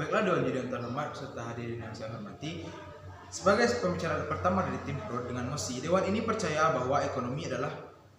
Baiklah Dewan Juri yang terhormat serta hadirin yang saya hormati, sebagai pembicara pertama dari tim Pro dengan mosi, Dewan ini percaya bahwa ekonomi adalah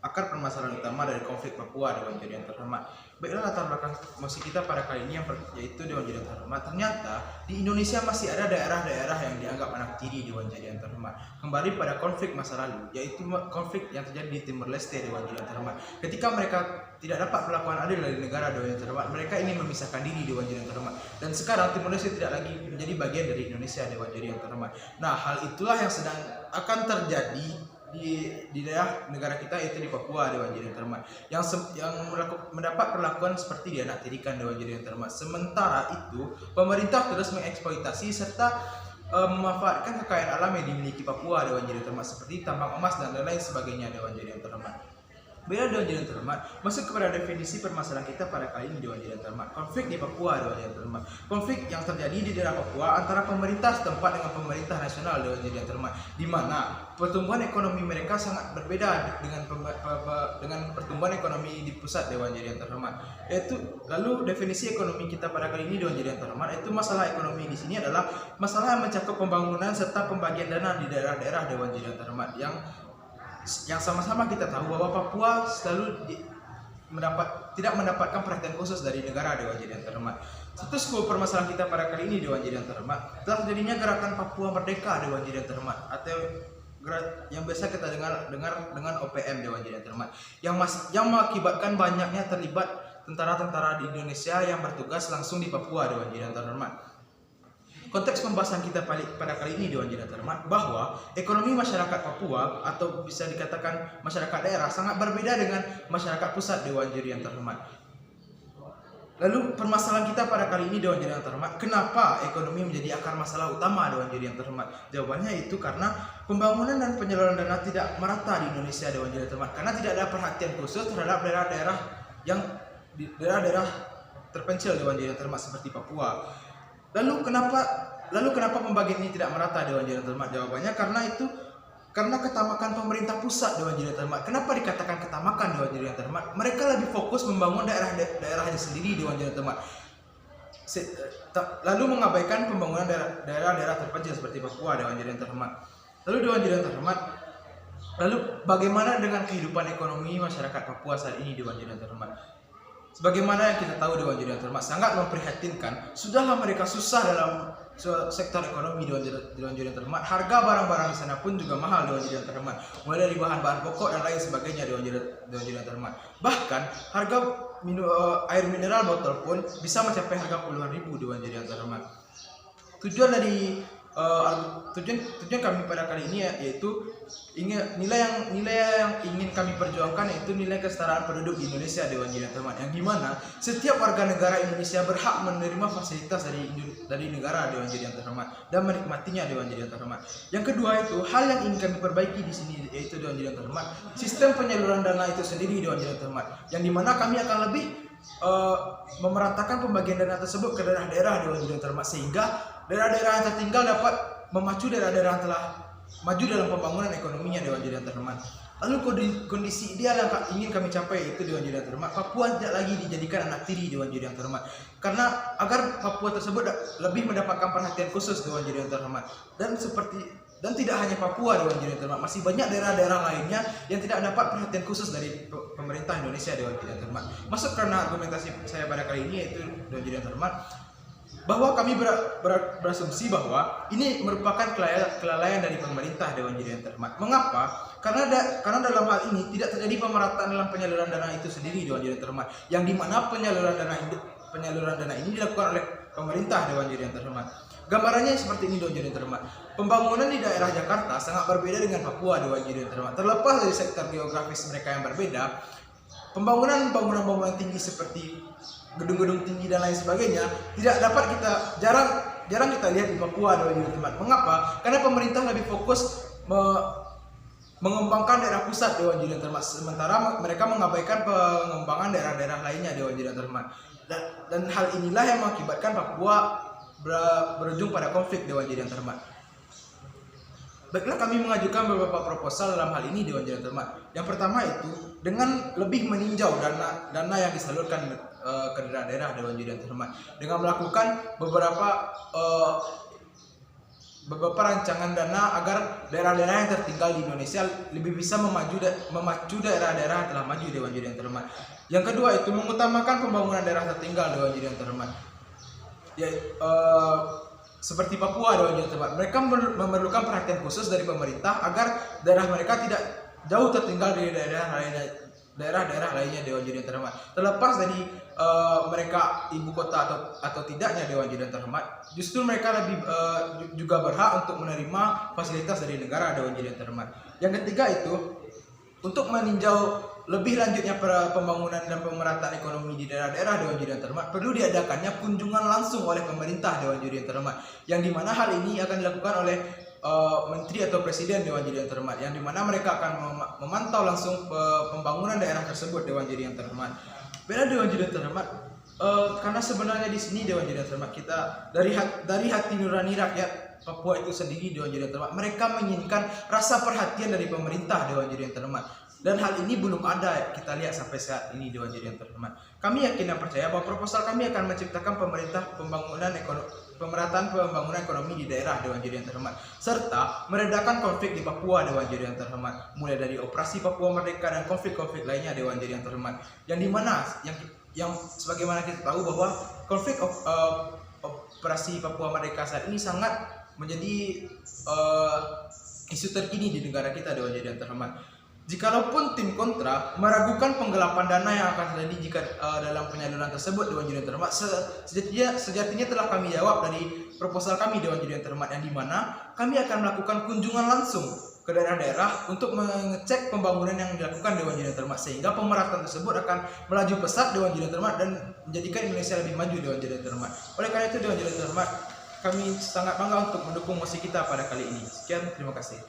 akar permasalahan utama dari konflik Papua. Dewan Juri yang terhormat, baiklah latar belakang mosi kita pada kali ini yaitu Dewan Juri yang terhormat. Ternyata di Indonesia masih ada daerah-daerah yang dianggap anak tiri Dewan Juri yang terhormat. Kembali pada konflik masa lalu, yaitu konflik yang terjadi di Timur Leste Dewan Juri yang terhormat. Ketika mereka tidak dapat perlakuan adil dari negara Dewan yang terhormat, mereka ingin memisahkan diri Dewan Juri yang terhormat. Dan sekarang Timur Leste tidak lagi menjadi bagian dari Indonesia Dewan Juri yang terhormat. Nah, hal itulah yang sedang akan terjadi di daerah negara kita, yaitu di Papua Dewan Juri yang terhormat, yang mendapat perlakuan seperti dianaktirikan Dewan Juri yang terhormat. Sementara itu pemerintah terus mengeksploitasi serta memanfaatkan kekayaan alam yang dimiliki Papua Dewan Juri yang terhormat, seperti tambang emas dan lain sebagainya Dewan Juri yang terhormat. Bila Dewan Juri yang terhormat masuk kepada definisi permasalahan kita pada kali ini Dewan Juri yang terhormat, konflik di Papua Dewan Juri yang terhormat. Konflik yang terjadi di daerah Papua antara pemerintah setempat dengan pemerintah nasional Dewan Juri yang terhormat, di mana pertumbuhan ekonomi mereka sangat berbeda dengan pertumbuhan ekonomi di pusat Dewan Juri yang terhormat. Lalu definisi ekonomi kita pada kali ini Dewan Juri yang terhormat, itu masalah ekonomi di sini adalah masalah yang mencakup pembangunan serta pembagian dana di daerah-daerah Dewan Juri yang terhormat, yang sama-sama kita tahu bahwa Papua selalu tidak mendapatkan perhatian khusus dari negara Dewan Juri yang terhormat. Status quo permasalahan kita pada kali ini Dewan Juri yang terhormat, telah terjadinya gerakan Papua Merdeka Dewan Juri yang terhormat, atau yang biasa kita dengar dengan OPM Dewan Juri yang terhormat, yang mengakibatkan banyaknya terlibat tentara-tentara di Indonesia yang bertugas langsung di Papua Dewan Juri yang terhormat. Konteks pembahasan kita pada kali ini Dewan Juri yang terhormat, bahwa ekonomi masyarakat Papua atau bisa dikatakan masyarakat daerah sangat berbeda dengan masyarakat pusat Dewan Juri yang terhormat. Lalu permasalahan kita pada kali ini Dewan Juri yang terhormat, kenapa ekonomi menjadi akar masalah utama Dewan Juri yang terhormat? Jawabannya itu karena pembangunan dan penyaluran dana tidak merata di Indonesia Dewan Juri yang terhormat, karena tidak ada perhatian khusus terhadap daerah-daerah terpencil Dewan Juri yang terhormat seperti Papua. Lalu kenapa pembagian ini tidak merata Dewan Juri yang terhormat? Jawabannya karena ketamakan pemerintah pusat Dewan Juri yang terhormat. Kenapa dikatakan ketamakan Dewan Juri yang terhormat? Mereka lebih fokus membangun daerahnya sendiri Dewan Juri yang terhormat, lalu mengabaikan pembangunan daerah-daerah terpencil seperti Papua Dewan Juri yang terhormat. Lalu Dewan Juri yang terhormat, lalu bagaimana dengan kehidupan ekonomi masyarakat Papua saat ini Dewan Juri yang terhormat? Sebagaimana yang kita tahu Dewan Juri yang terhormat, sangat memprihatinkan. Sudahlah mereka susah dalam sektor ekonomi Dewan Juri yang terhormat, harga barang-barang di sana pun juga mahal Dewan Juri yang terhormat, mulai dari bahan-bahan pokok dan lain sebagainya Dewan Juri yang terhormat. Bahkan harga air mineral botol pun bisa mencapai harga puluhan ribu Dewan Juri yang terhormat. Tujuan kami pada kali ini yaitu nilai yang ingin kami perjuangkan, yaitu nilai kesetaraan penduduk di Indonesia Dewan Juri yang terhormat, yang dimana setiap warga negara Indonesia berhak menerima fasilitas dari negara Dewan Juri yang terhormat dan menikmatinya Dewan Juri yang terhormat. Yang kedua itu hal yang ingin kami perbaiki di sini, yaitu Dewan Juri yang terhormat, sistem penyaluran dana itu sendiri Dewan Juri yang terhormat, yang dimana kami akan lebih memeratakan pembagian dana tersebut ke daerah-daerah Dewan Juri yang terhormat, sehingga daerah-daerah yang tertinggal dapat memacu daerah-daerah yang telah maju dalam pembangunan ekonominya Dewan Juri yang terhormat. Lalu kondisi ideal yang ingin kami capai itu Dewan Juri yang terhormat, Papua tidak lagi dijadikan anak tiri Dewan Juri yang terhormat, karena agar Papua tersebut lebih mendapatkan perhatian khusus Dewan Juri yang terhormat, dan tidak hanya Papua Dewan Juri yang terhormat, masih banyak daerah-daerah lainnya yang tidak dapat perhatian khusus dari pemerintah Indonesia Dewan Juri yang terhormat. Masuk karena argumentasi saya pada kali ini yaitu Dewan Juri yang terhormat, bahwa kami berasumsi bahwa ini merupakan kelalaian dari pemerintah Dewan Juri yang terhormat. Mengapa? Karena dalam hal ini tidak terjadi pemerataan dalam penyaluran dana itu sendiri Dewan Juri yang terhormat, yang dimana penyaluran dana ini dilakukan oleh pemerintah Dewan Juri yang terhormat. Gambarannya seperti ini Dewan Juri yang terhormat. Pembangunan di daerah Jakarta sangat berbeda dengan Papua Dewan Juri yang terhormat. Terlepas dari sektor geografis mereka yang berbeda, bangunan tinggi seperti gedung-gedung tinggi dan lain sebagainya jarang kita lihat di Papua Dewan Juri yang terhormat. Mengapa? Karena pemerintah lebih fokus mengembangkan daerah pusat Dewan Juri yang terhormat, sementara mereka mengabaikan pengembangan daerah-daerah lainnya Dewan Juri yang terhormat. Dan hal inilah yang mengakibatkan Papua berujung pada konflik Dewan Juri yang terhormat. Baiklah, kami mengajukan beberapa proposal dalam hal ini Dewan Jadian Terhormat. Yang pertama itu dengan lebih meninjau dana yang disalurkan ke daerah-daerah Dewan Jadian Terhormat dengan melakukan beberapa rancangan dana agar daerah-daerah yang tertinggal di Indonesia lebih bisa memacu daerah-daerah yang telah maju Dewan Jadian Terhormat. Yang kedua itu mengutamakan pembangunan daerah tertinggal Dewan Jadian Terhormat. Seperti Papua Dewan Jadian Terhormat, mereka memerlukan perhatian khusus dari pemerintah agar daerah mereka tidak jauh tertinggal dari daerah-daerah lainnya Dewan Jadian Terhormat. Terlepas dari mereka ibu kota atau tidaknya Dewan Jadian Terhormat, justru mereka lebih juga berhak untuk menerima fasilitas dari negara Dewan Jadian Terhormat. Yang ketiga itu untuk meninjau lebih lanjutnya pembangunan dan pemerataan ekonomi di daerah-daerah Dewan Jadian Terhormat, perlu diadakannya kunjungan langsung oleh pemerintah Dewan Jadian Terhormat, yang dimana hal ini akan dilakukan oleh menteri atau presiden Dewan Jadian Terhormat, yang dimana mereka akan memantau langsung pembangunan daerah tersebut Dewan Jadian Terhormat. Beda Dewan Jadian Terhormat, karena sebenarnya di sini Dewan Jadian Terhormat kita dari hati nurani rakyat Papua itu sendiri Dewan Jadian Terhormat, mereka menginginkan rasa perhatian dari pemerintah Dewan Jadian Terhormat. Dan hal ini belum ada kita lihat sampai saat ini Dewan Jadian Terhormat. Kami yakin dan percaya bahwa proposal kami akan menciptakan pemerataan pembangunan ekonomi di daerah Dewan Jadian Terhormat, serta meredakan konflik di Papua Dewan Jadian Terhormat, mulai dari operasi Papua Merdeka dan konflik-konflik lainnya Dewan Jadian Terhormat. Yang dimana yang sebagaimana kita tahu bahwa konflik operasi Papua Merdeka saat ini sangat menjadi isu terkini di negara kita Dewan Jadian Terhormat. Jikalaupun tim kontra meragukan penggelapan dana yang akan terjadi jika dalam penyaluran tersebut Dewan Jadian Terhormat, sejatinya telah kami jawab dari proposal kami Dewan Jadian Terhormat, yang dimana kami akan melakukan kunjungan langsung ke daerah-daerah untuk mengecek pembangunan yang dilakukan Dewan Jadian Terhormat, sehingga pemerataan tersebut akan melaju pesat Dewan Jadian Terhormat dan menjadikan Indonesia lebih maju Dewan Jadian Terhormat. Oleh karena itu Dewan Jadian Terhormat, kami sangat bangga untuk mendukung mosi kita pada kali ini. Sekian, terima kasih.